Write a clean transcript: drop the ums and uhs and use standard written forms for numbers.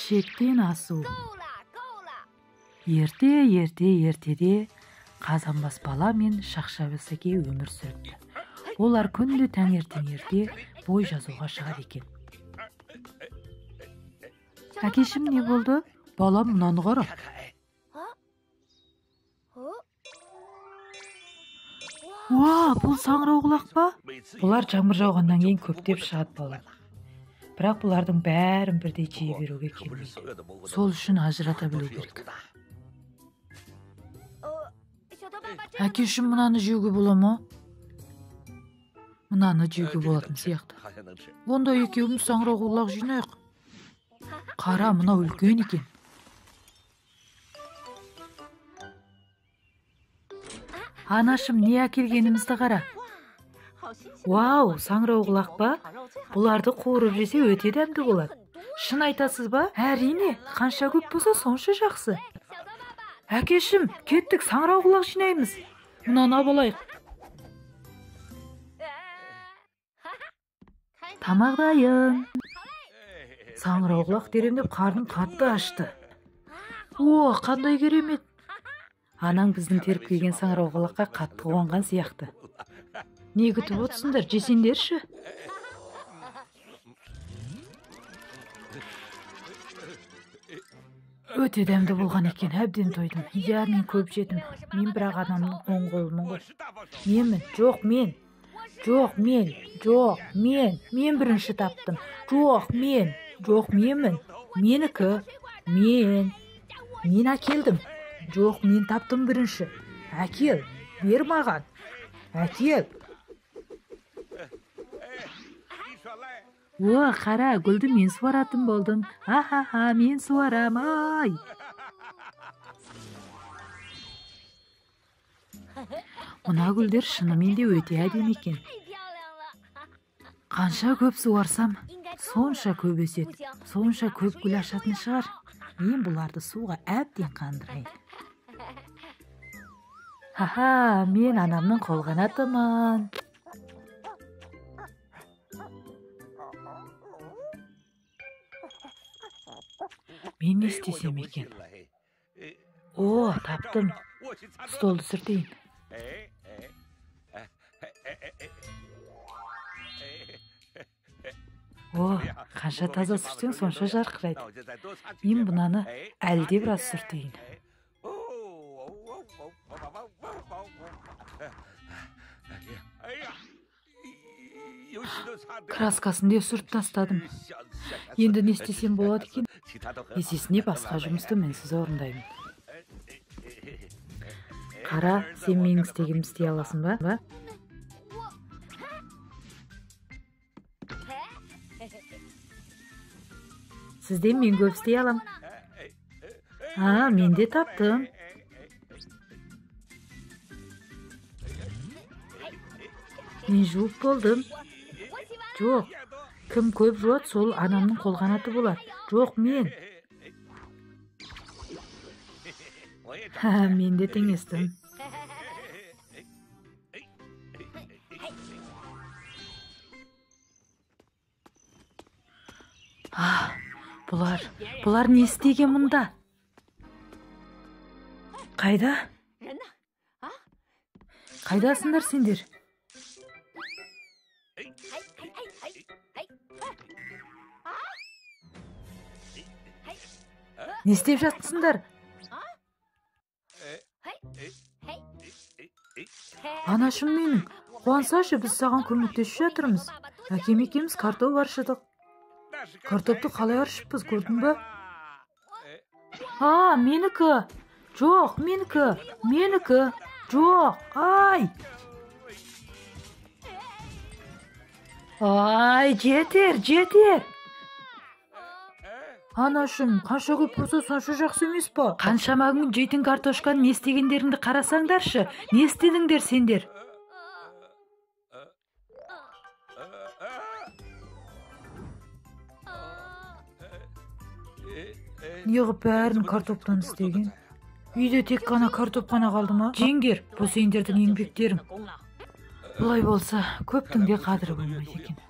шектен асу. Ертеде Қазанбас бала мен Шақшабас әке өмір сүріпті. Олар күнде таңертеңерде бой жазуға шығады екен. Әкешім, не болды? Балам, мынаны қара. Бұл саңырауқұлақ па? Бұлар жаңбыр жауғаннан кейін көптеп шығады балам. Бірақ бұлардың бәрін бірдей жей беруге келмейді. Сол үшін ажырата білу керек. Әкешім, мынаны жеуге бола ма? Мынаны жеуге болатын сияқты. Онда екеуміз саңырауқұлақ жинайық. Қара, мынау үлкен екен. Анашым, не әкелгенімізді қара. Саңырауқұлақ па? Бұларды қуырып жесе өте дәмді болады. Шын айтасыз ба? Әрине, қанша көп болса сонша жақсы. Әкешім, кеттік, саңырауқұлақ жинаймыз. Мынаны алайық. Тамақ дайын. Саңырауқұлақ дерендеп қарным қатты ашты. Қандай керемет. Анаң біздің теріп келген саңырауқұлаққа қатты қуанған сияқты. Не күтіп отырсыңдар, жесеңдерші. Өте дәмді болған екен, әбден тойдым. Мен көп жедім. Мен бірақ анамның оң қолымын ғой. Мен бірінші таптым. Менмін. Менікі. Мен әкелдім. Мен таптым бірінші. Әкел, бер маған. Әкел. Қара, гүлді мен суаратын болдым. Мен суарам, ай. Мына гүлдер шынымен де өте әдемі екен. Қанша көп суарсам, сонша көп өседі. Сонша көп гүл ашатын шығар. Мен бұларды суға әбден қандырайын. Мен анамның қолғанатымын. Мен не істесем екен? Таптым. Столды сүртейін. Қанша таза сүртсең, сонша жарқырайды. Мен бұнаны әлде біраз сүртейін. Краскасын де сүрт тастадым. Енді не істесем болады екен? Есесіне басқа жұмысты менсіз орындаймын. Қара, сен менің істегенімді істей аласың ба? Сізден мен көп істей алам. Мен де таптым. Мен жуып болдым. Жоқ, кім көп жуат, сол анамның қолғанаты болады. Жоқ, мен. Мен де теңестім. Бұлар не істеген мұнда? Қайдасыңдар сендер? Не істеп жатсыңдар? Анашым менің, қуансашы, біз саған көмектесіп жатырмыз. Әкем екеуміз картоп аршыдық. Картопты қалай аршыппыз, көрдің бе? Менікі. Жоқ, менікі. Жоқ, ай. Жетер. Анашым, қанша көп болса сонша жақсы емес па? Қаншама күн жейтін картошканы не істегендеріңді қарасаңдаршы. Не істедіңдер сендер? Неғып бәрін картоптан істеген? Үйде тек қана картоп қана қалды ма? Жеңгер, бұл сендердің еңбектерің. Бұлай болса, көптің де қадірі болмайды екен.